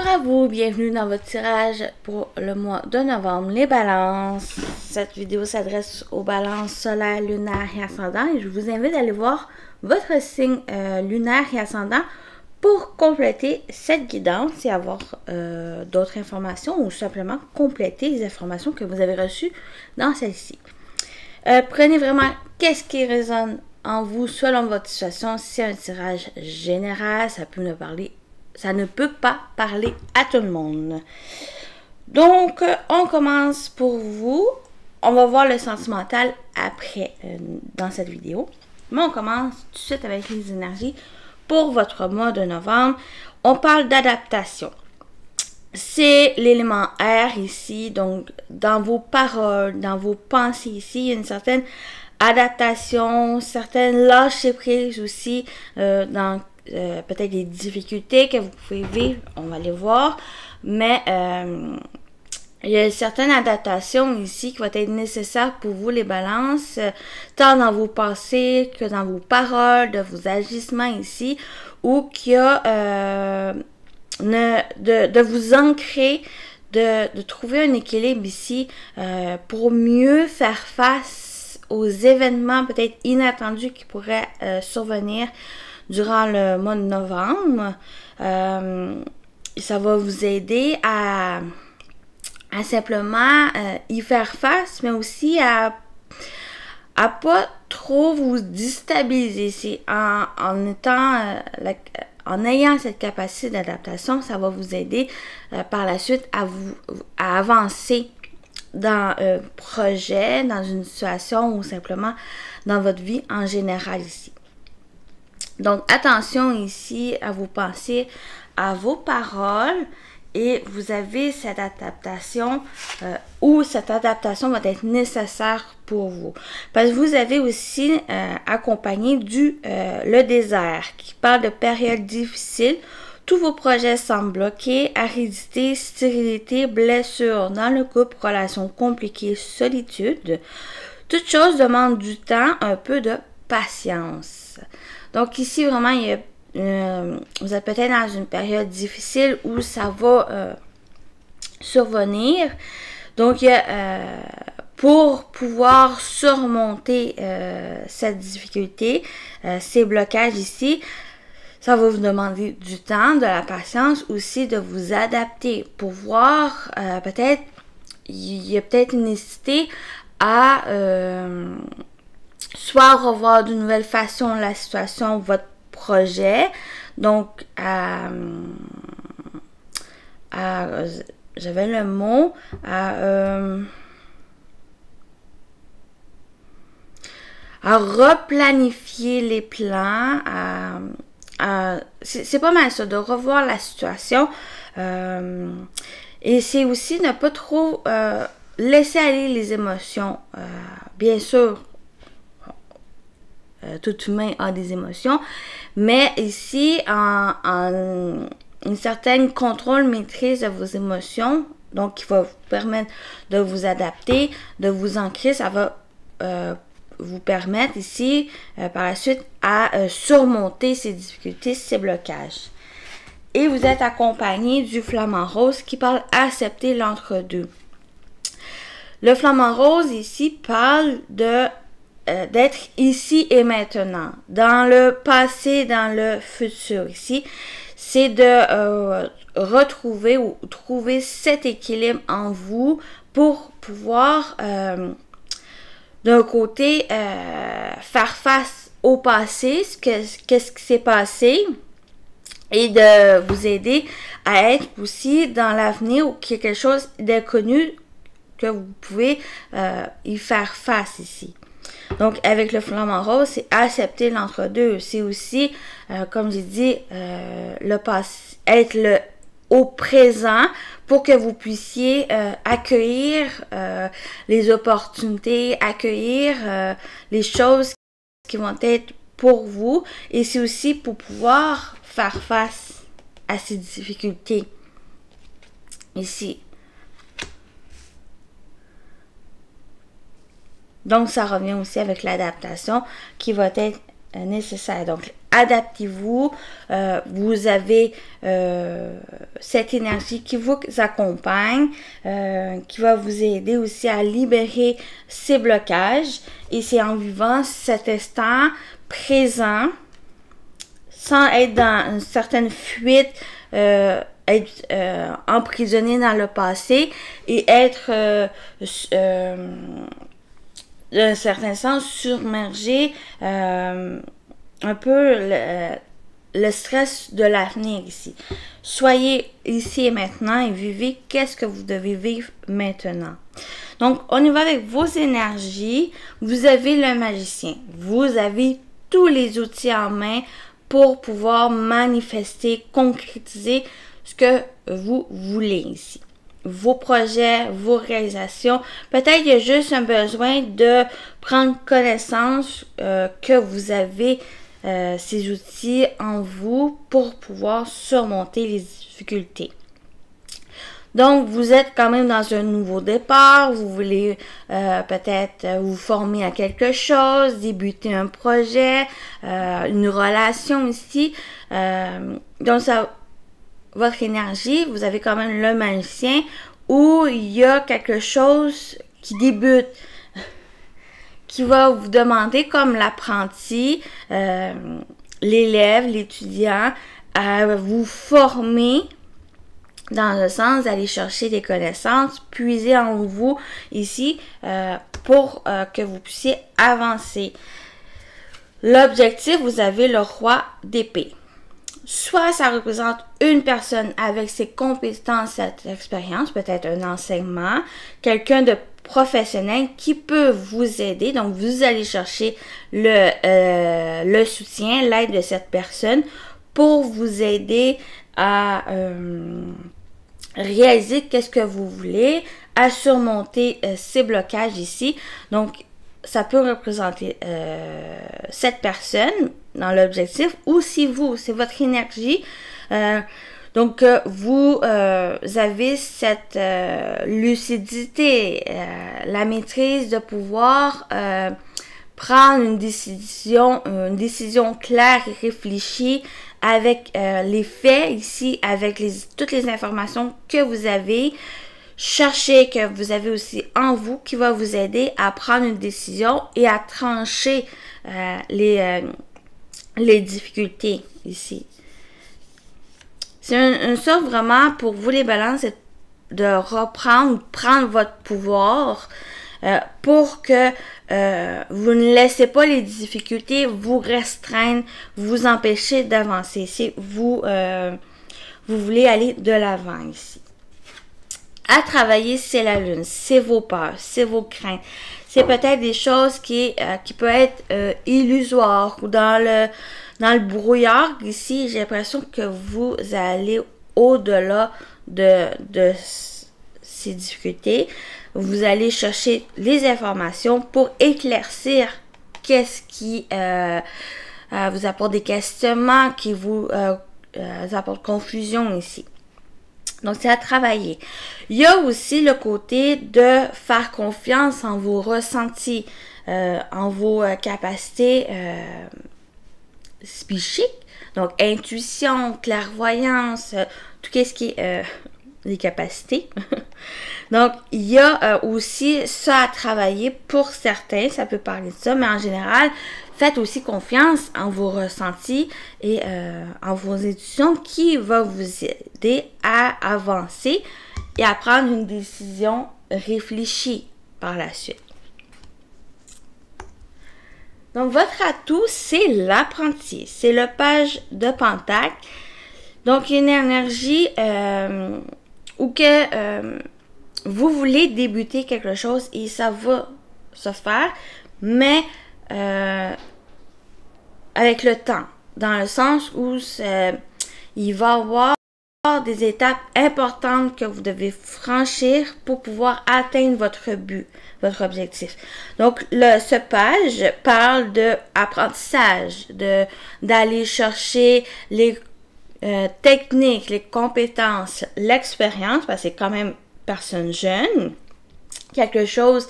à vous, bienvenue dans votre tirage pour le mois de novembre, les balances. Cette vidéo s'adresse aux balances solaires, lunaires et ascendants et je vous invite à aller voir votre signe lunaire et ascendant pour compléter cette guidance et avoir d'autres informations ou simplement compléter les informations que vous avez reçues dans celle-ci. Prenez vraiment qu'est-ce qui résonne en vous selon votre situation. C'est un tirage général, ça ne peut pas parler à tout le monde. Donc, on commence pour vous. On va voir le sentimental après dans cette vidéo. Mais on commence tout de suite avec les énergies pour votre mois de novembre. On parle d'adaptation. C'est l'élément air ici, donc dans vos paroles, dans vos pensées ici, il y a une certaine adaptation, certaines lâcher prise aussi dans peut-être des difficultés que vous pouvez vivre, on va les voir, mais il y a certaines adaptations ici qui vont être nécessaires pour vous les balances, tant dans vos pensées que dans vos paroles, de vos agissements ici, ou qu'il y a de vous ancrer, de trouver un équilibre ici pour mieux faire face aux événements peut-être inattendus qui pourraient survenir durant le mois de novembre. Ça va vous aider à simplement y faire face, mais aussi à pas trop vous déstabiliser. C'est en ayant cette capacité d'adaptation, ça va vous aider par la suite à avancer dans un projet, dans une situation ou simplement dans votre vie en général ici. Donc, attention ici à vos pensées, à vos paroles et vous avez cette adaptation ou cette adaptation va être nécessaire pour vous. Parce que vous avez aussi accompagné le désert qui parle de périodes difficiles. Tous vos projets semblent bloqués, aridité, stérilité, blessures dans le couple, relations compliquées, solitude. Toute chose demande du temps, un peu de patience. Donc ici, vraiment, vous êtes peut-être dans une période difficile où ça va survenir. Donc, pour pouvoir surmonter cette difficulté, ces blocages ici, ça va vous demander du temps, de la patience, aussi de vous adapter pour voir peut-être, il y a peut-être une nécessité à soit revoir d'une nouvelle façon la situation, votre projet, donc j'avais le mot, à replanifier les plans, c'est pas mal ça, de revoir la situation, et c'est aussi ne pas trop laisser aller les émotions, bien sûr. Tout humain a des émotions, mais ici, en une certaine contrôle, maîtrise de vos émotions, donc qui va vous permettre de vous adapter, de vous ancrer, ça va vous permettre ici, par la suite, à surmonter ces difficultés, ces blocages. Et vous êtes accompagné du flamant rose qui parle accepter l'entre-deux. Le flamant rose ici parle d'être ici et maintenant, dans le passé, dans le futur ici, c'est de retrouver ou trouver cet équilibre en vous pour pouvoir d'un côté faire face au passé, qu'est-ce qui s'est passé et de vous aider à être aussi dans l'avenir ou qu'il y a quelque chose d'inconnu que vous pouvez y faire face ici. Donc, avec le flamant rose, c'est accepter l'entre-deux. C'est aussi, comme j'ai dit, être au présent pour que vous puissiez accueillir les opportunités, accueillir les choses qui vont être pour vous. Et c'est aussi pour pouvoir faire face à ces difficultés. Ici. Donc, ça revient aussi avec l'adaptation qui va être nécessaire. Donc, adaptez-vous. Vous avez cette énergie qui vous accompagne, qui va vous aider aussi à libérer ces blocages. Et c'est en vivant cet instant présent, sans être dans une certaine fuite, être emprisonné dans le passé et être d'un certain sens submergé un peu le stress de l'avenir ici. Soyez ici et maintenant et vivez qu'est-ce que vous devez vivre maintenant. Donc, on y va avec vos énergies. Vous avez le magicien. Vous avez tous les outils en main pour pouvoir manifester, concrétiser ce que vous voulez ici. Vos projets, vos réalisations. Peut-être qu'il y a juste un besoin de prendre connaissance que vous avez ces outils en vous pour pouvoir surmonter les difficultés. Donc, vous êtes quand même dans un nouveau départ, vous voulez peut-être vous former à quelque chose, débuter un projet, une relation ici. Donc, ça, votre énergie, vous avez quand même le magicien où il y a quelque chose qui débute, qui va vous demander comme l'apprenti, l'élève, l'étudiant, à vous former dans le sens d'aller chercher des connaissances, puiser en vous ici pour que vous puissiez avancer. L'objectif, vous avez le roi d'épée. Soit ça représente une personne avec ses compétences, cette expérience, peut-être un enseignement, quelqu'un de professionnel qui peut vous aider. Donc, vous allez chercher le soutien, l'aide de cette personne pour vous aider à réaliser qu'est-ce que vous voulez, à surmonter ces blocages ici. Donc, ça peut représenter cette personne dans l'objectif ou si vous, c'est votre énergie. Donc, vous avez cette lucidité, la maîtrise de pouvoir prendre une décision claire et réfléchie avec les faits ici, avec toutes les informations que vous avez. Cherchez que vous avez aussi en vous qui va vous aider à prendre une décision et à trancher les difficultés ici. C'est une sorte vraiment pour vous les balances de prendre votre pouvoir pour que vous ne laissez pas les difficultés vous restreindre, vous empêcher d'avancer. Si vous voulez aller de l'avant ici. À travailler, c'est la lune, c'est vos peurs, c'est vos craintes. C'est peut-être des choses qui peuvent être illusoires ou dans le brouillard. Ici, j'ai l'impression que vous allez au-delà de ces difficultés. Vous allez chercher les informations pour éclaircir qu'est-ce qui vous apporte des questionnements, qui vous apporte confusion ici. Donc, c'est à travailler. Il y a aussi le côté de faire confiance en vos ressentis, en vos capacités psychiques. Donc, intuition, clairvoyance, tout ce qui est les capacités. Donc, il y a aussi ça à travailler pour certains. Ça peut parler de ça, mais en général, faites aussi confiance en vos ressentis et en vos intuitions qui va vous aider à avancer et à prendre une décision réfléchie par la suite. Donc, votre atout, c'est l'apprenti. C'est le page de Pentacle. Donc, une énergie où que vous voulez débuter quelque chose et ça va se faire, mais avec le temps, dans le sens où il va y avoir des étapes importantes que vous devez franchir pour pouvoir atteindre votre but, votre objectif. Donc, ce page parle de apprentissage, d'aller chercher les techniques, les compétences, l'expérience, parce que c'est quand même personne jeune, quelque chose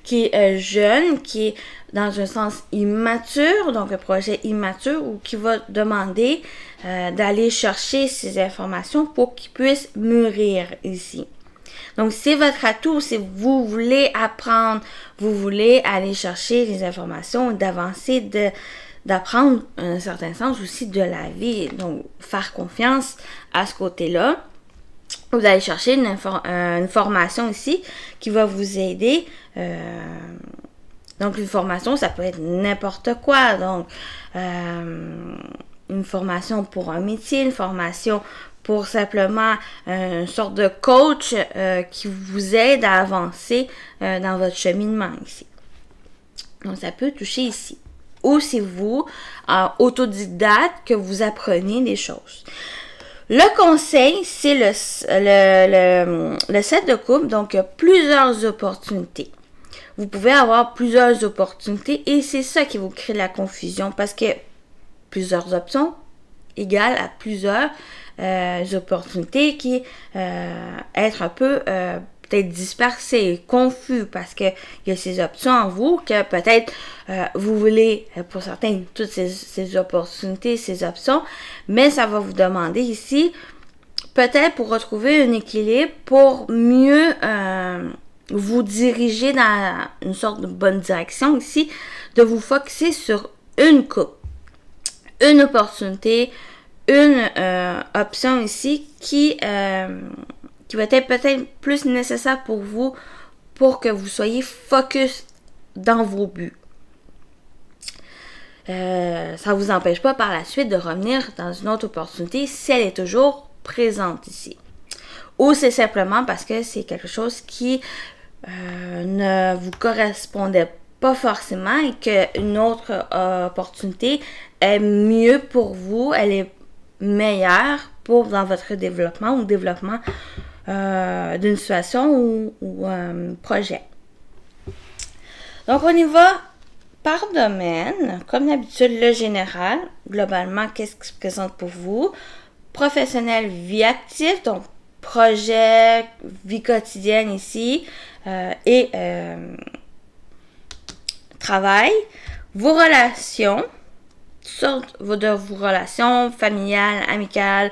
qui est jeune, qui est dans un sens immature, donc un projet immature, ou qui va demander d'aller chercher ces informations pour qu'il puisse mûrir ici. Donc, c'est votre atout, si vous voulez apprendre, vous voulez aller chercher les informations, d'avancer, d'apprendre un certain sens aussi de la vie. Donc, faire confiance à ce côté-là. Vous allez chercher une formation ici qui va vous aider. Donc, une formation, ça peut être n'importe quoi. Donc, une formation pour un métier, une formation pour simplement une sorte de coach qui vous aide à avancer dans votre cheminement ici. Donc, ça peut toucher ici. Ou c'est vous, autodidacte, que vous apprenez des choses. Le conseil, c'est le set de couple, donc il y a plusieurs opportunités. Vous pouvez avoir plusieurs opportunités et c'est ça qui vous crée la confusion parce que plusieurs options égale à plusieurs opportunités qui être un peu peut-être dispersé, confus parce que il y a ces options en vous que peut-être vous voulez pour certains toutes ces opportunités, ces options, mais ça va vous demander ici peut-être pour retrouver un équilibre pour mieux vous diriger dans une sorte de bonne direction ici, de vous focusser sur une coupe, une opportunité, une option ici qui va être peut-être plus nécessaire pour vous pour que vous soyez focus dans vos buts. Ça ne vous empêche pas par la suite de revenir dans une autre opportunité si elle est toujours présente ici. Ou c'est simplement parce que c'est quelque chose qui ne vous correspondait pas forcément et qu'une autre opportunité est mieux pour vous, elle est meilleure dans votre développement ou développement d'une situation ou projet. Donc, on y va par domaine. Comme d'habitude, le général. Globalement, qu'est-ce qui se présente pour vous? Professionnel, vie active. Donc, projet, vie quotidienne ici. Et travail. Vos relations. Sorte de vos relations familiales, amicales,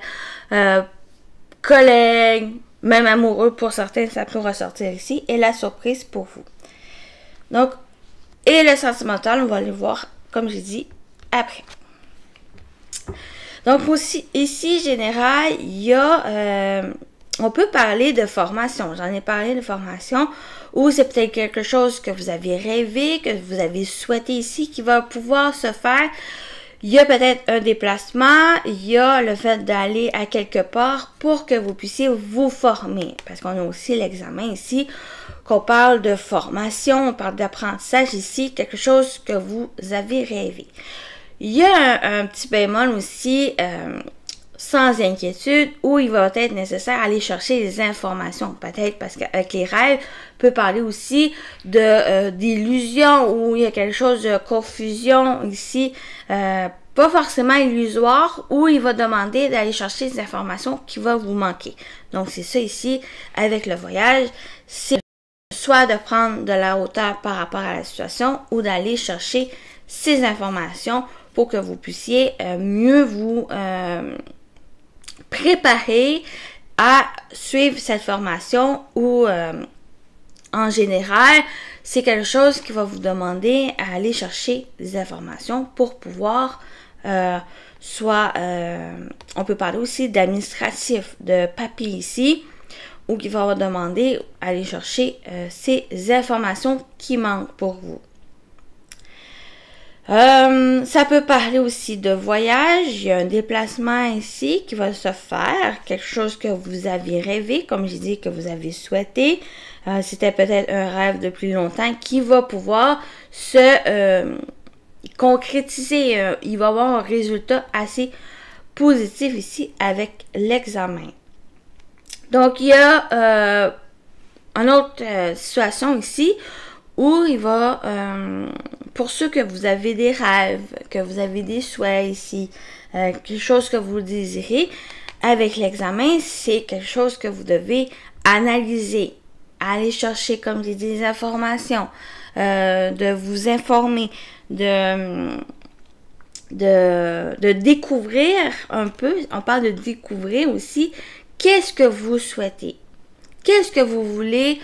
collègues, même amoureux pour certains, ça peut ressortir ici. Et la surprise pour vous. Donc, et le sentimental, on va aller voir, comme j'ai dit, après. Donc, aussi, ici, général, il y a, on peut parler de formation. J'en ai parlé de formation, ou c'est peut-être quelque chose que vous avez rêvé, que vous avez souhaité ici, qui va pouvoir se faire. Il y a peut-être un déplacement, il y a le fait d'aller à quelque part pour que vous puissiez vous former. Parce qu'on a aussi l'examen ici, qu'on parle de formation, on parle d'apprentissage ici, quelque chose que vous avez rêvé. Il y a un petit bémol aussi, sans inquiétude, où il va être nécessaire d'aller chercher des informations. Peut-être parce qu'avec les rêves, on peut parler aussi d'illusion, où il y a quelque chose de confusion ici, pas forcément illusoire, où il va demander d'aller chercher des informations qui vont vous manquer. Donc, c'est ça ici, avec le voyage, c'est soit de prendre de la hauteur par rapport à la situation, ou d'aller chercher ces informations pour que vous puissiez mieux vous préparer à suivre cette formation ou en général, c'est quelque chose qui va vous demander à aller chercher des informations pour pouvoir on peut parler aussi d'administratif, de papier ici, ou qui va vous demander à aller chercher ces informations qui manquent pour vous. Ça peut parler aussi de voyage. Il y a un déplacement ici qui va se faire, quelque chose que vous avez rêvé, comme j'ai dit, que vous avez souhaité. C'était peut-être un rêve depuis longtemps qui va pouvoir se concrétiser. Il va y avoir un résultat assez positif ici avec l'examen. Donc, il y a une autre situation ici où il va, pour ceux que vous avez des rêves, que vous avez des souhaits ici, quelque chose que vous désirez, avec l'examen, c'est quelque chose que vous devez analyser, aller chercher, comme j'ai dit, des informations, de vous informer, de découvrir un peu. On parle de découvrir aussi qu'est-ce que vous souhaitez. Qu'est-ce que vous voulez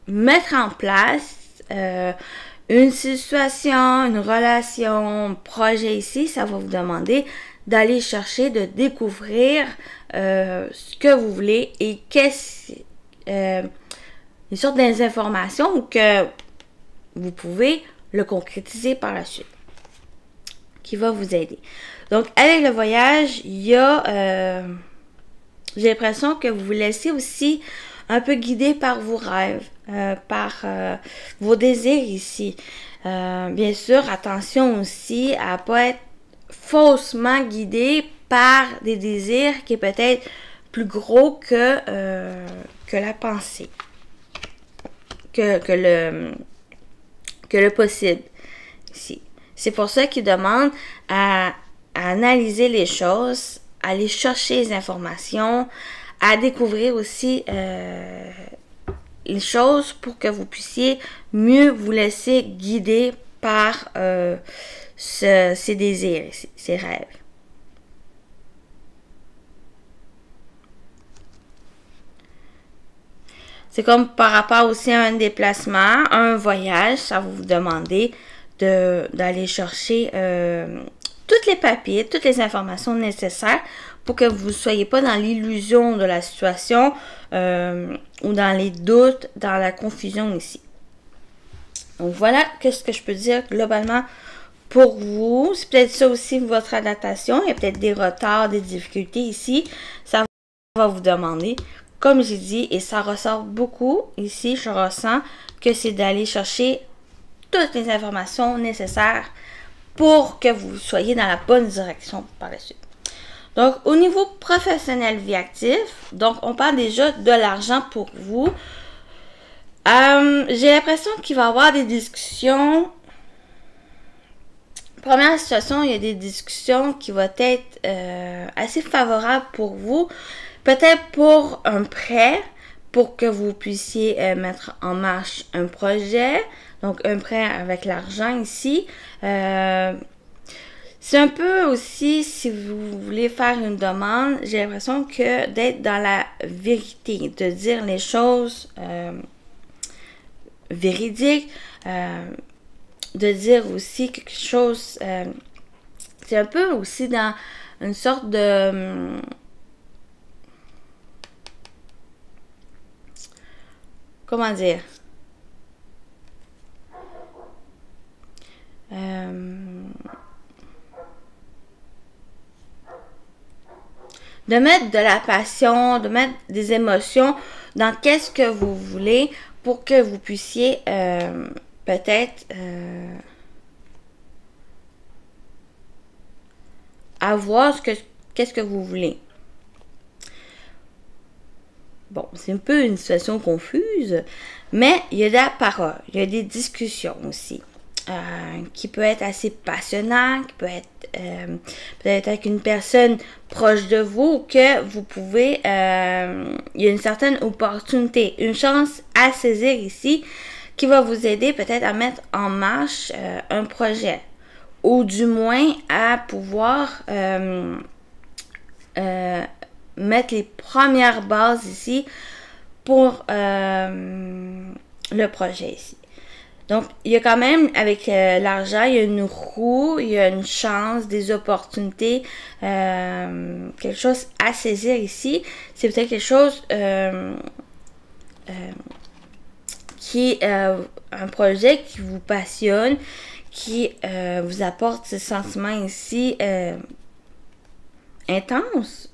mettre en place? Une situation, une relation, un projet ici, ça va vous demander d'aller chercher, de découvrir ce que vous voulez et une sorte d'informations que vous pouvez le concrétiser par la suite, qui va vous aider. Donc, avec le voyage, il y a, j'ai l'impression que vous vous laissez aussi un peu guider par vos rêves, par vos désirs ici. Bien sûr, attention aussi à ne pas être faussement guidé par des désirs qui est peut-être plus gros que la pensée, que le possible ici. C'est pour ça qu'il demande à analyser les choses, à aller chercher les informations, à découvrir aussi les choses pour que vous puissiez mieux vous laisser guider par ces désirs, ces rêves. C'est comme par rapport aussi à un déplacement, un voyage, ça va vous demander d'aller chercher tous les papiers, toutes les informations nécessaires pour que vous ne soyez pas dans l'illusion de la situation ou dans les doutes, dans la confusion ici. Donc voilà qu'est-ce que je peux dire globalement pour vous. C'est peut-être ça aussi votre adaptation. Il y a peut-être des retards, des difficultés ici. Ça va vous demander, comme j'ai dit, et ça ressort beaucoup ici, je ressens que c'est d'aller chercher toutes les informations nécessaires pour que vous soyez dans la bonne direction par la suite. Donc, au niveau professionnel vie active, donc on parle déjà de l'argent pour vous. J'ai l'impression qu'il va y avoir des discussions. Première situation, il y a des discussions qui vont être assez favorables pour vous. Peut-être pour un prêt, pour que vous puissiez mettre en marche un projet. Donc, un prêt avec l'argent ici. C'est un peu aussi, si vous voulez faire une demande, j'ai l'impression que d'être dans la vérité, de dire les choses véridiques, de dire aussi quelque chose, c'est un peu aussi dans une sorte de... comment dire? De mettre de la passion, de mettre des émotions dans qu'est-ce que vous voulez pour que vous puissiez peut-être avoir qu'est-ce que vous voulez. Bon, c'est un peu une situation confuse, mais il y a de la parole, il y a des discussions aussi. Qui peut être assez passionnant, qui peut être peut-être avec une personne proche de vous, que vous pouvez, il y a une certaine opportunité, une chance à saisir ici, qui va vous aider peut-être à mettre en marche un projet, ou du moins à pouvoir mettre les premières bases ici pour le projet ici. Donc, il y a quand même, avec l'argent, il y a une roue, il y a une chance, des opportunités, quelque chose à saisir ici. C'est peut-être quelque chose qui est un projet qui vous passionne, qui vous apporte ce sentiment ici intense.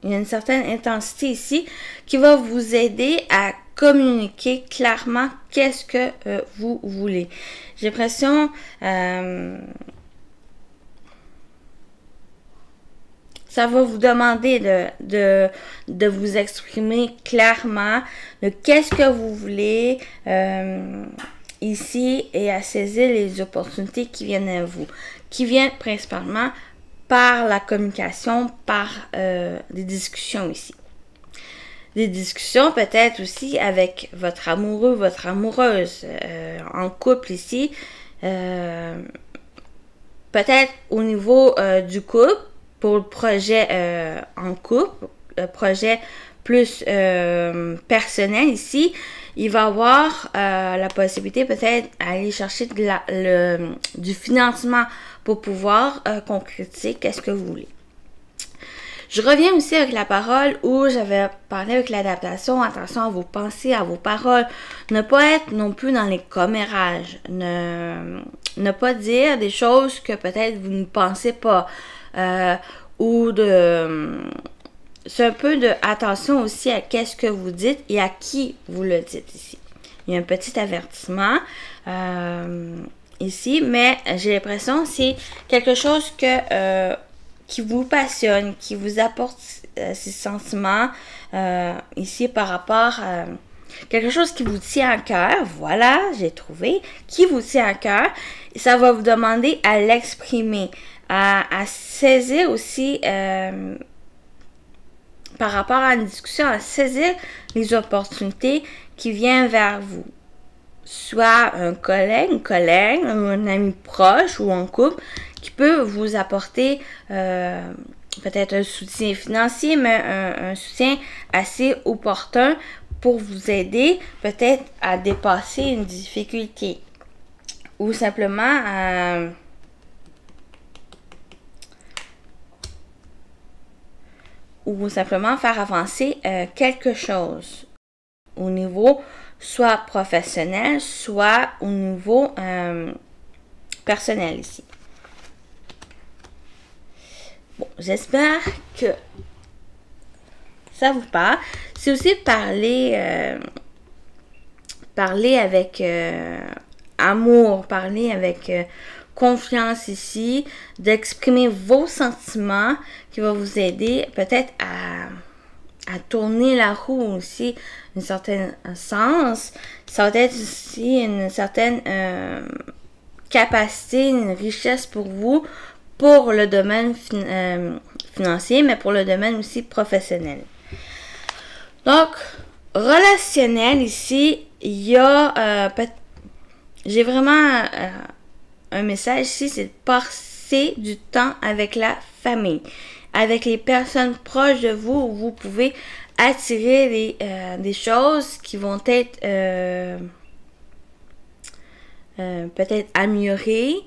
Il y a une certaine intensité ici qui va vous aider à communiquer clairement qu'est-ce que vous voulez. J'ai l'impression ça va vous demander de vous exprimer clairement de qu'est-ce que vous voulez ici et à saisir les opportunités qui viennent à vous, qui viennent principalement par la communication, par des discussions ici. des discussions peut-être aussi avec votre amoureux, votre amoureuse, en couple ici. Peut-être au niveau du couple, pour le projet en couple, le projet plus personnel ici, il va avoir la possibilité peut-être d'aller chercher du financement pour pouvoir concrétiser qu'est-ce que vous voulez. Je reviens aussi avec la parole où j'avais parlé avec l'adaptation. Attention à vos pensées, à vos paroles. Ne pas être non plus dans les commérages. Ne pas dire des choses que peut-être vous ne pensez pas. C'est un peu de attention aussi à qu'est-ce que vous dites et à qui vous le dites ici. Il y a un petit avertissement ici, mais j'ai l'impression que c'est quelque chose qui vous passionne, qui vous apporte ces sentiments ici par rapport à quelque chose qui vous tient à cœur. Voilà, j'ai trouvé, qui vous tient à cœur. Et ça va vous demander à l'exprimer, à saisir aussi par rapport à une discussion, à saisir les opportunités qui viennent vers vous. Soit un collègue, un ami proche ou un couple qui peut vous apporter peut-être un soutien financier, mais un soutien assez opportun pour vous aider peut-être à dépasser une difficulté ou simplement faire avancer quelque chose au niveau soit professionnel, soit au niveau personnel ici. Bon, j'espère que ça vous parle. C'est aussi parler avec amour, parler avec confiance ici, d'exprimer vos sentiments qui va vous aider peut-être à tourner la roue aussi d'un certain sens. Ça va être aussi une certaine capacité, une richesse pour vous, pour le domaine financier, mais pour le domaine aussi professionnel. Donc, relationnel ici, il y a j'ai vraiment un message ici, c'est de passer du temps avec la famille, avec les personnes proches de vous, où vous pouvez attirer des choses qui vont être peut-être améliorées,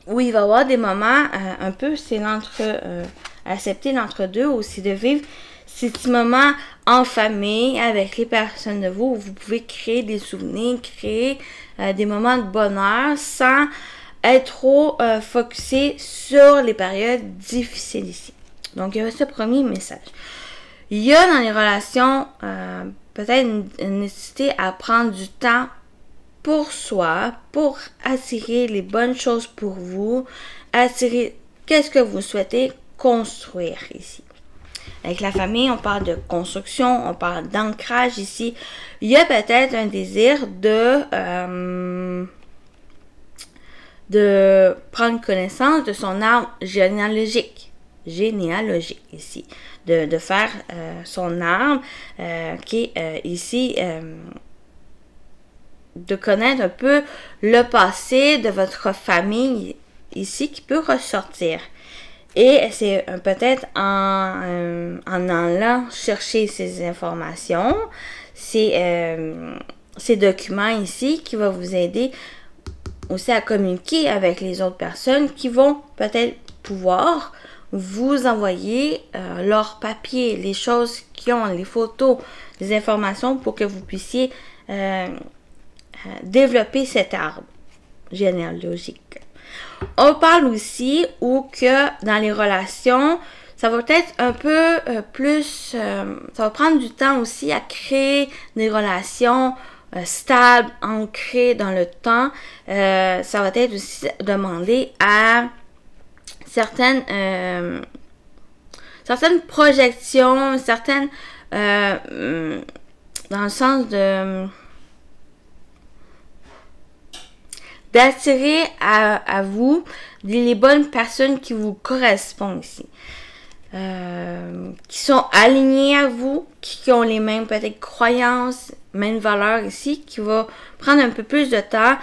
où il va y avoir des moments un peu, c'est accepter l'entre-deux, aussi de vivre ces petits moments en famille avec les personnes de vous, où vous pouvez créer des souvenirs, créer des moments de bonheur sans être trop focusé sur les périodes difficiles ici. Donc, il y a ce premier message. Il y a dans les relations peut-être une nécessité à prendre du temps pour soi, pour attirer les bonnes choses pour vous, attirer qu'est-ce que vous souhaitez construire ici. Avec la famille, on parle de construction, on parle d'ancrage ici. Il y a peut-être un désir de prendre connaissance de son arbre généalogique ici. De faire son arbre qui est ici... de connaître un peu le passé de votre famille ici qui peut ressortir. Et c'est peut-être en allant chercher ces informations, ces documents ici qui vont vous aider aussi à communiquer avec les autres personnes qui vont peut-être pouvoir vous envoyer leurs papiers, les choses qui ont, les photos, les informations pour que vous puissiez développer cet arbre généalogique. On parle aussi que dans les relations, ça va être un peu plus... ça va prendre du temps aussi à créer des relations stables, ancrées dans le temps. Ça va être aussi demandé à certaines projections, certaines... dans le sens d'attirer à vous les bonnes personnes qui vous correspondent ici. qui sont alignés à vous, qui ont les mêmes peut-être croyances, mêmes valeurs ici, qui va prendre un peu plus de temps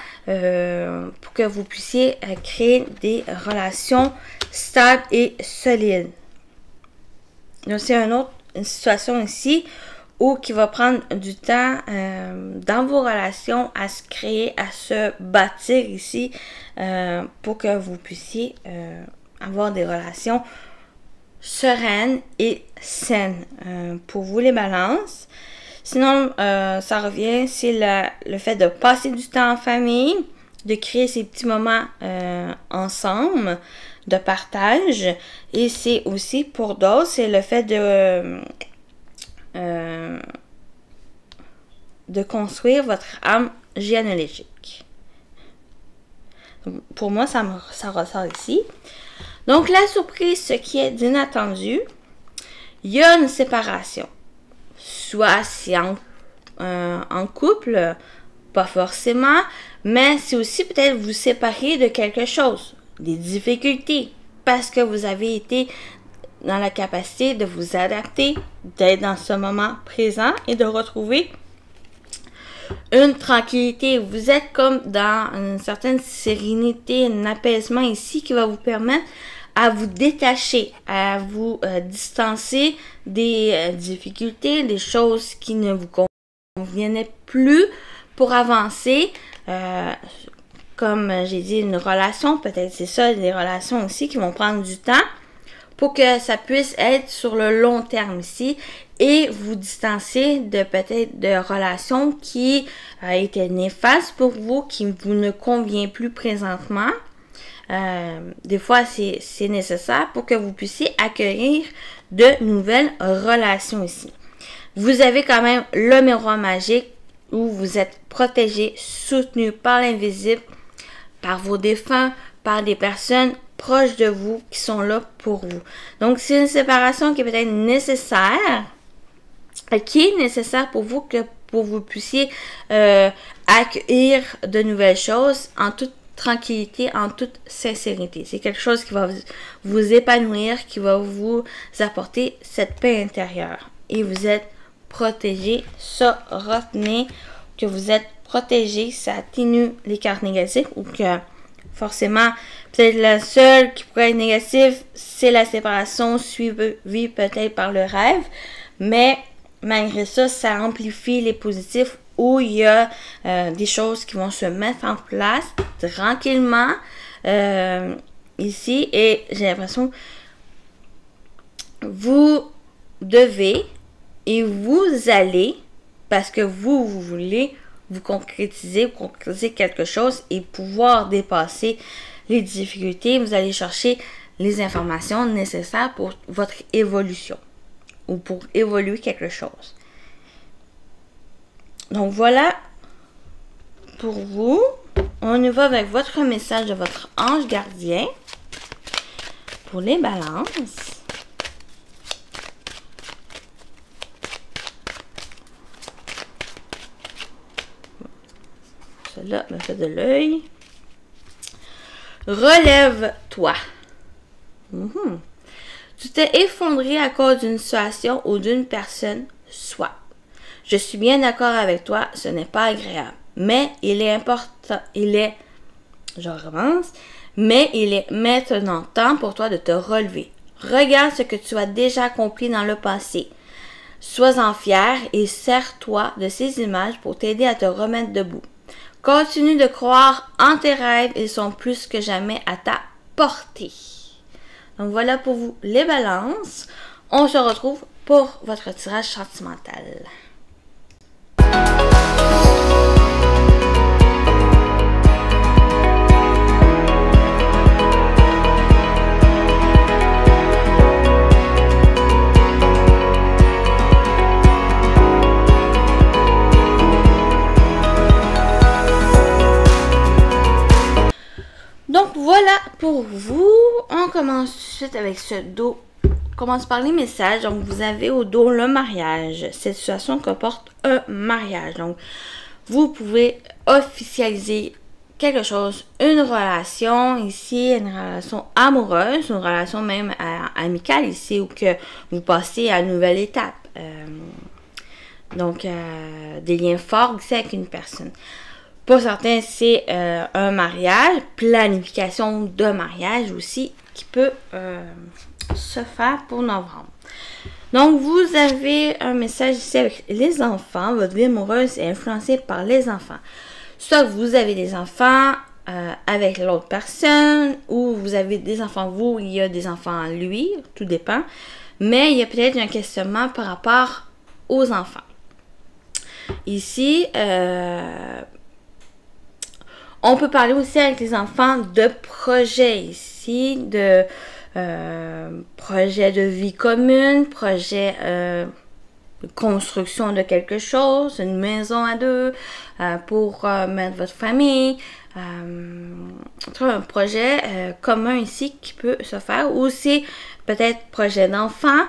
pour que vous puissiez créer des relations stables et solides. Donc c'est une situation ici où qui va prendre du temps dans vos relations à se créer, à se bâtir ici pour que vous puissiez avoir des relations sereines et saines pour vous les balances. Sinon, ça revient, c'est le fait de passer du temps en famille, de créer ces petits moments ensemble, de partage. Et c'est aussi pour d'autres, c'est le fait de construire votre âme généalogique. Donc, pour moi, ça ressort ici. Donc, la surprise, ce qui est d'inattendu, il y a une séparation. Soit c'est en couple, pas forcément, mais c'est aussi peut-être vous séparer de quelque chose, des difficultés, parce que vous avez été dans la capacité de vous adapter, d'être dans ce moment présent et de retrouver une tranquillité. Vous êtes comme dans une certaine sérénité, un apaisement ici qui va vous permettre à vous détacher, à vous distancer des difficultés, des choses qui ne vous convenaient plus pour avancer. Comme j'ai dit, une relation, peut-être c'est ça, des relations aussi qui vont prendre du temps pour que ça puisse être sur le long terme ici et vous distancer de peut-être de relations qui étaient néfastes pour vous, qui vous ne convient plus présentement. Des fois, c'est nécessaire pour que vous puissiez accueillir de nouvelles relations ici. Vous avez quand même le miroir magique où vous êtes protégé, soutenu par l'invisible, par vos défunts, par des personnes proches de vous qui sont là pour vous. Donc, c'est une séparation qui est peut-être nécessaire, pour vous, que pour vous puissiez accueillir de nouvelles choses en toute tranquillité, en toute sincérité. C'est quelque chose qui va vous épanouir, qui va vous apporter cette paix intérieure. Et vous êtes protégé. Ça, retenez que vous êtes protégé. Ça atténue les cartes négatives ou que forcément, peut-être la seule qui pourrait être négative, c'est la séparation suivie peut-être par le rêve. Mais malgré ça, ça amplifie les positifs où il y a des choses qui vont se mettre en place tranquillement ici. Et j'ai l'impression vous devez et vous allez, parce que vous voulez vous concrétiser quelque chose et pouvoir dépasser les difficultés. Vous allez chercher les informations nécessaires pour votre évolution ou pour évoluer quelque chose. Donc voilà pour vous. On y va avec votre message de votre ange gardien pour les balances. Celle-là me fait de l'œil. Relève-toi. Tu t'es effondré à cause d'une situation ou d'une personne, soit. Je suis bien d'accord avec toi, ce n'est pas agréable. Mais il est important, mais il est maintenant temps pour toi de te relever. Regarde ce que tu as déjà accompli dans le passé. Sois-en fier et sers-toi de ces images pour t'aider à te remettre debout. Continue de croire en tes rêves, ils sont plus que jamais à ta portée. Donc voilà pour vous les balances. On se retrouve pour votre tirage sentimental. Donc voilà pour vous. On commence tout de suite avec ce dos. On commence par les messages. Donc vous avez au dos le mariage. Cette situation comporte un mariage. Donc vous pouvez officialiser quelque chose, une relation ici, une relation amoureuse, une relation même amicale ici, où que vous passez à une nouvelle étape. Donc, des liens forts ici avec une personne. Pour certains, c'est un mariage, planification de mariage aussi, qui peut se faire pour novembre. Donc, vous avez un message ici avec les enfants. Votre vie amoureuse est influencée par les enfants. Soit vous avez des enfants avec l'autre personne, ou vous avez des enfants vous, il y a des enfants lui, tout dépend. Mais il y a peut-être un questionnement par rapport aux enfants. Ici, on peut parler aussi avec les enfants de projets ici, de projet de vie commune, projet de construction de quelque chose, une maison à deux, pour mettre votre famille. Un projet commun ici qui peut se faire. Ou c'est peut-être projet d'enfant,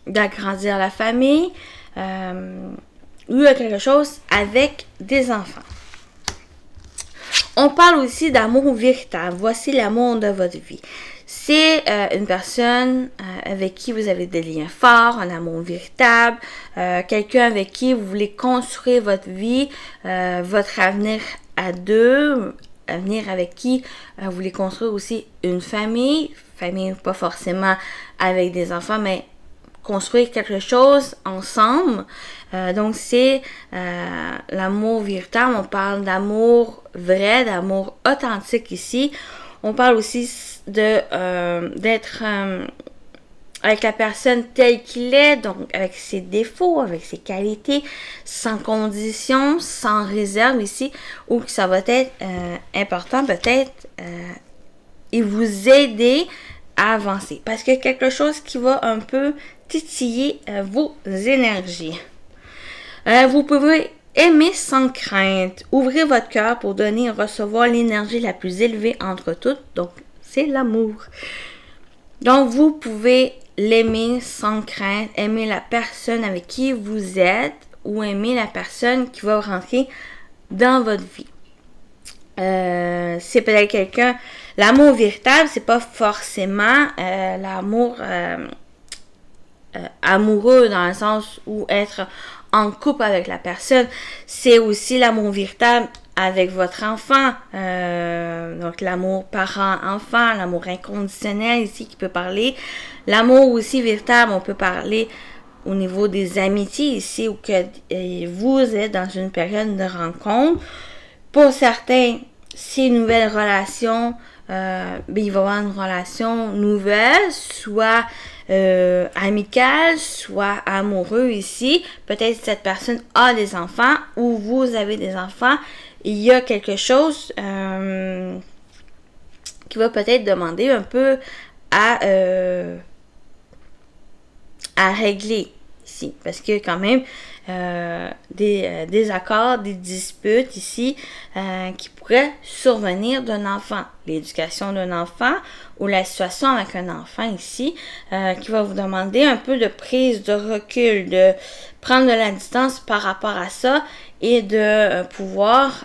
d'agrandir la famille, ou quelque chose avec des enfants. On parle aussi d'amour véritable. Voici l'amour de votre vie. C'est une personne avec qui vous avez des liens forts, un amour véritable, quelqu'un avec qui vous voulez construire votre vie, votre avenir à deux, avenir avec qui vous voulez construire aussi une famille pas forcément avec des enfants, mais construire quelque chose ensemble. Donc, c'est l'amour véritable. On parle d'amour vrai, d'amour authentique ici. On parle aussi d'être avec la personne telle qu'il est, donc avec ses défauts, avec ses qualités, sans condition, sans réserve ici, ou que ça va être important peut-être et vous aider à avancer. Parce qu'il y a quelque chose qui va un peu titiller vos énergies. Vous pouvez aimer sans crainte. Ouvrez votre cœur pour donner et recevoir l'énergie la plus élevée entre toutes. Donc, c'est l'amour. Donc, vous pouvez l'aimer sans crainte, aimer la personne avec qui vous êtes ou aimer la personne qui va rentrer dans votre vie. C'est peut-être quelqu'un... L'amour véritable, c'est pas forcément l'amour amoureux dans le sens où être en couple avec la personne. C'est aussi l'amour véritable avec votre enfant. Donc, l'amour parent-enfant, l'amour inconditionnel ici qui peut parler. L'amour aussi véritable, on peut parler au niveau des amitiés ici où que vous êtes dans une période de rencontre. Pour certains, c'est une nouvelle relation. Il va y avoir une relation nouvelle, soit amicale, soit amoureux ici. Peut-être que cette personne a des enfants ou vous avez des enfants. Il y a quelque chose qui va peut-être demander un peu à régler ici. Parce que quand même, des désaccords, des disputes ici qui pourraient survenir d'un enfant. L'éducation d'un enfant ou la situation avec un enfant ici qui va vous demander un peu de prise de recul, de prendre de la distance par rapport à ça et de pouvoir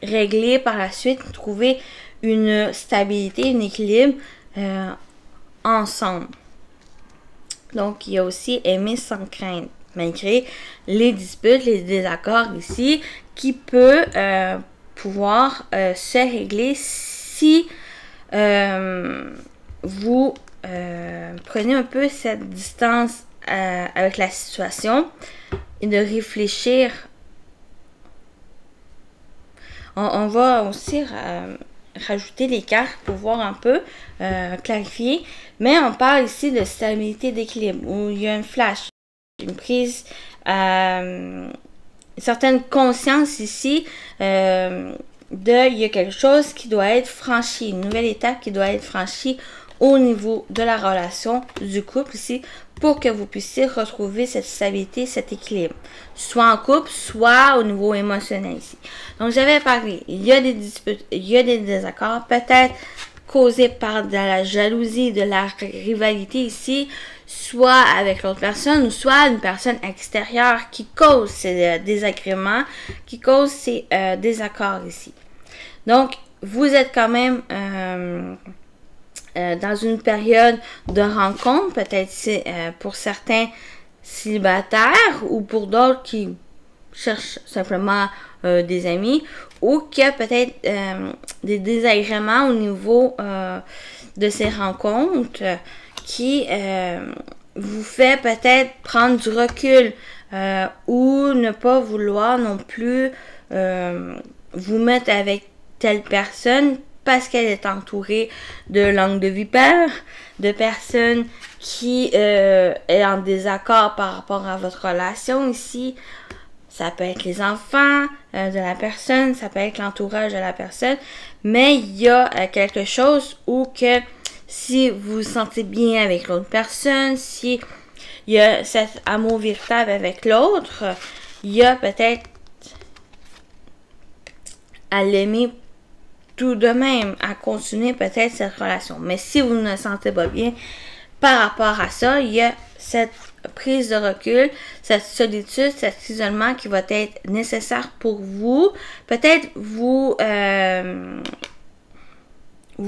régler par la suite, trouver une stabilité, un équilibre ensemble. Donc, il y a aussi aimer sans crainte, malgré les disputes, les désaccords ici, qui peut pouvoir se régler si vous prenez un peu cette distance avec la situation et de réfléchir. On va aussi rajouter des cartes pour voir un peu, clarifier. Mais on parle ici de stabilité d'équilibre, où il y a une flash, une prise, une certaine conscience ici, il y a quelque chose qui doit être franchi, une nouvelle étape qui doit être franchie au niveau de la relation du couple ici, pour que vous puissiez retrouver cette stabilité, cet équilibre, soit en couple, soit au niveau émotionnel ici. Donc, j'avais parlé, il y a des disputes, il y a des désaccords, peut-être causés par de la jalousie, de la rivalité ici, soit avec l'autre personne, ou soit une personne extérieure qui cause ces désagréments, qui cause ces désaccords ici. Donc, vous êtes quand même dans une période de rencontre, peut-être pour certains célibataires ou pour d'autres qui cherchent simplement des amis, ou qu'il y a peut-être des désagréments au niveau de ces rencontres qui vous fait peut-être prendre du recul ou ne pas vouloir non plus vous mettre avec telle personne parce qu'elle est entourée de langue de vipère, de personnes qui est en désaccord par rapport à votre relation ici. Ça peut être les enfants de la personne, ça peut être l'entourage de la personne, mais il y a quelque chose où que si vous vous sentez bien avec l'autre personne, si il y a cet amour véritable avec l'autre, il y a peut-être à l'aimer tout de même, à continuer peut-être cette relation. Mais si vous ne sentez pas bien par rapport à ça, il y a cette prise de recul, cette solitude, cet isolement qui va être nécessaire pour vous. Peut-être vous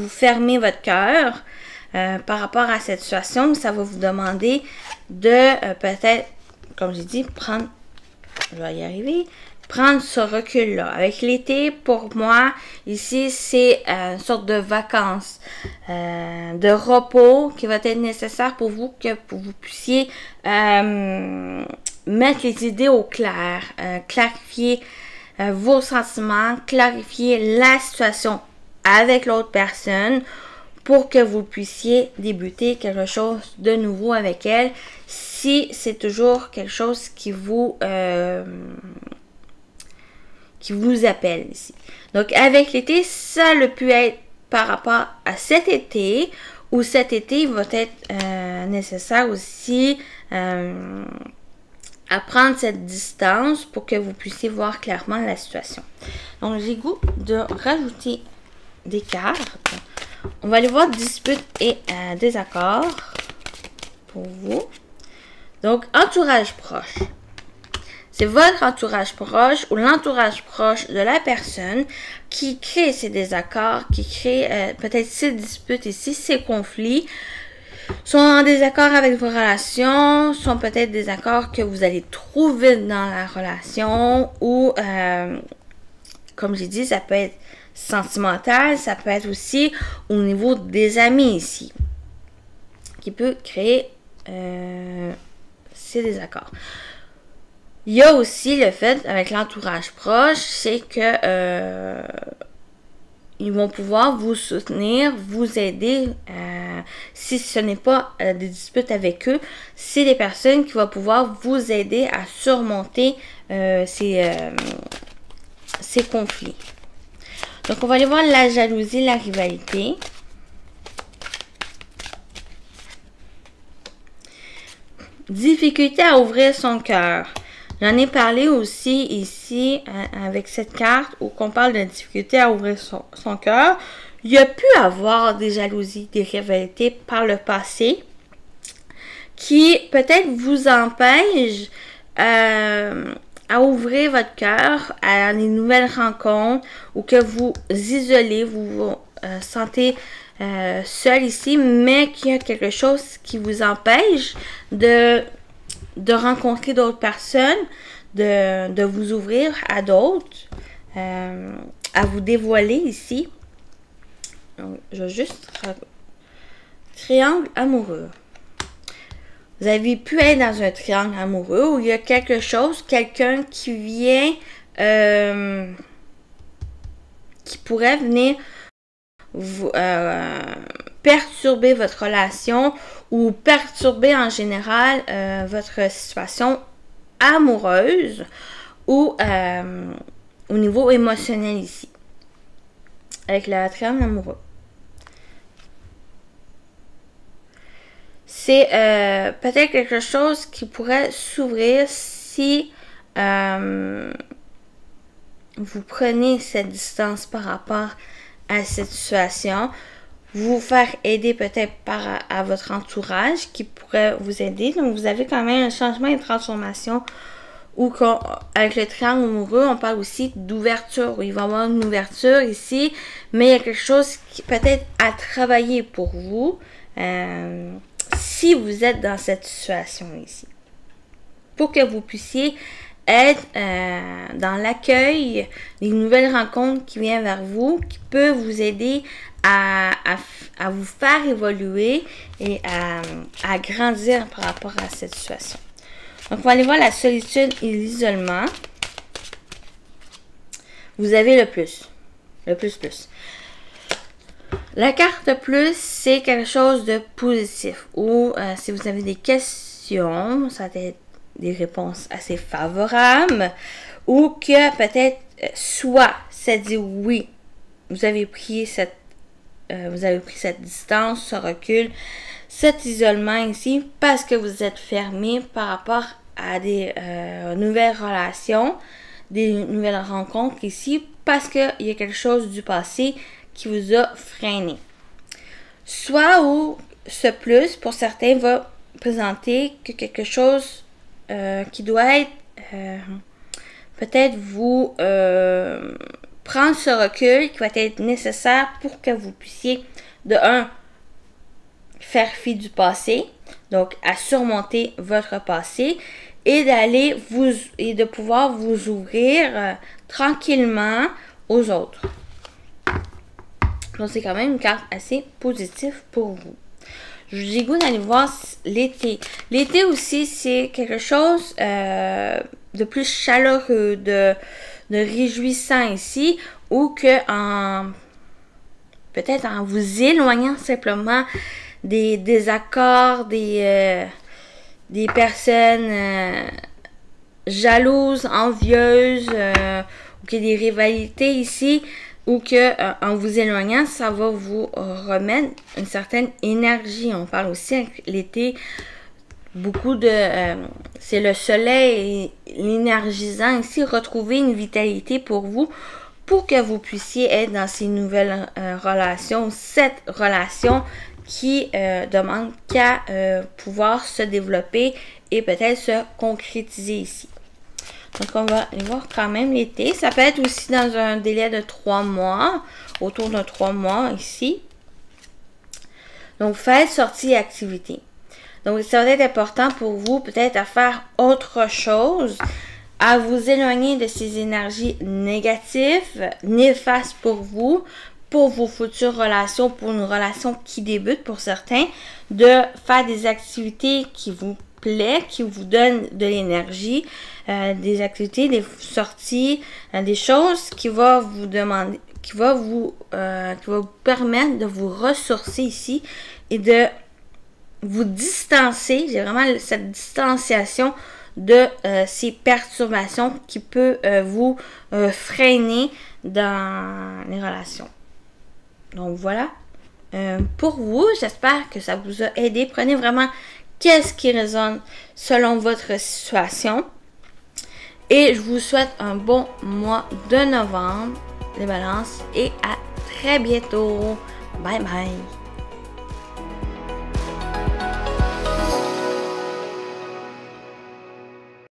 fermez votre cœur par rapport à cette situation. Ça va vous demander de peut-être, comme j'ai dit, je vais y arriver, prendre ce recul-là. Avec l'été, pour moi, ici, c'est une sorte de vacances, de repos qui va être nécessaire pour vous, que vous puissiez mettre les idées au clair, clarifier vos sentiments, clarifier la situation avec l'autre personne pour que vous puissiez débuter quelque chose de nouveau avec elle si c'est toujours quelque chose qui vous appelle ici. Donc, avec l'été, ça le peut être par rapport à cet été, ou cet été, il va être nécessaire aussi à prendre cette distance pour que vous puissiez voir clairement la situation. Donc, j'ai goût de rajouter des cartes. On va aller voir dispute et désaccord pour vous. Donc, entourage proche. C'est votre entourage proche ou l'entourage proche de la personne qui crée ces désaccords, qui crée peut-être ces disputes ici, ces conflits, sont en désaccord avec vos relations, sont peut-être des accords que vous allez trouver dans la relation ou, comme j'ai dit, ça peut être sentimental, ça peut être aussi au niveau des amis ici, qui peut créer ces désaccords. Il y a aussi le fait, avec l'entourage proche, c'est que ils vont pouvoir vous soutenir, vous aider. Si ce n'est pas des disputes avec eux, c'est des personnes qui vont pouvoir vous aider à surmonter ces conflits. Donc, on va aller voir la jalousie, la rivalité. Difficulté à ouvrir son cœur. J'en ai parlé aussi ici avec cette carte où on parle de difficulté à ouvrir son cœur. Il y a pu avoir des jalousies, des rivalités par le passé qui peut-être vous empêchent à ouvrir votre cœur à des nouvelles rencontres ou que vous isolez, vous vous sentez seul ici, mais qu'il y a quelque chose qui vous empêche de rencontrer d'autres personnes, de vous ouvrir à d'autres, à vous dévoiler ici. Donc, je vais juste... Triangle amoureux. Vous avez pu être dans un triangle amoureux où il y a quelque chose, quelqu'un qui vient, qui pourrait venir vous perturber votre relation ou perturber en général votre situation amoureuse ou au niveau émotionnel ici, avec le triangle amoureux. C'est peut-être quelque chose qui pourrait s'ouvrir si vous prenez cette distance par rapport à cette situation. vous faire aider peut-être à votre entourage qui pourrait vous aider. Donc, vous avez quand même un changement et une transformation ou avec le triangle amoureux, on parle aussi d'ouverture. Il va y avoir une ouverture ici, mais il y a quelque chose qui peut-être à travailler pour vous si vous êtes dans cette situation ici. Pour que vous puissiez être dans l'accueil des nouvelles rencontres qui viennent vers vous, qui peuvent vous aider à vous faire évoluer et à grandir par rapport à cette situation. Donc, on va aller voir la solitude et l'isolement. Vous avez le plus. Le plus. La carte plus, c'est quelque chose de positif. Ou si vous avez des questions, ça va être des réponses assez favorables. Ou que peut-être, soit ça dit oui, vous avez pris cette distance, ce recul, cet isolement ici, parce que vous êtes fermé par rapport à des nouvelles relations, des nouvelles rencontres ici, parce qu'il y a quelque chose du passé qui vous a freiné. Soit où ce plus, pour certains, va présenter que quelque chose qui doit être peut-être vous prendre ce recul qui va être nécessaire pour que vous puissiez, de un, faire fi du passé, donc à surmonter votre passé, et de pouvoir vous ouvrir tranquillement aux autres. Donc c'est quand même une carte assez positive pour vous. Je vous ai goût d'aller voir l'été. L'été aussi, c'est quelque chose de plus chaleureux, de réjouissant ici, ou que peut-être en vous éloignant simplement des désaccords, des personnes jalouses, envieuses, ou qu'il y a des rivalités ici, ou que en vous éloignant, ça va vous remettre une certaine énergie. On parle aussi avec l'été, beaucoup de... c'est le soleil l'énergisant ici, retrouver une vitalité pour vous, pour que vous puissiez être dans ces nouvelles relations, cette relation qui demande qu'à pouvoir se développer et peut-être se concrétiser ici. Donc, on va aller voir quand même l'été. Ça peut être aussi dans un délai de 3 mois, autour de 3 mois ici. Donc, faites, sorties et activités. Donc, ça va être important pour vous peut-être à faire autre chose, à vous éloigner de ces énergies négatives, néfastes pour vous, pour vos futures relations, pour une relation qui débute pour certains, de faire des activités qui vous plaît, qui vous donnent de l'énergie, des activités, des sorties, des choses qui vont vous demander, qui va vous permettre de vous ressourcer ici et de vous distancer. J'ai vraiment cette distanciation de ces perturbations qui peut vous freiner dans les relations. Donc voilà. Pour vous, j'espère que ça vous a aidé. Prenez vraiment qu'est-ce qui résonne selon votre situation. Et je vous souhaite un bon mois de novembre, les balances, et à très bientôt. Bye bye.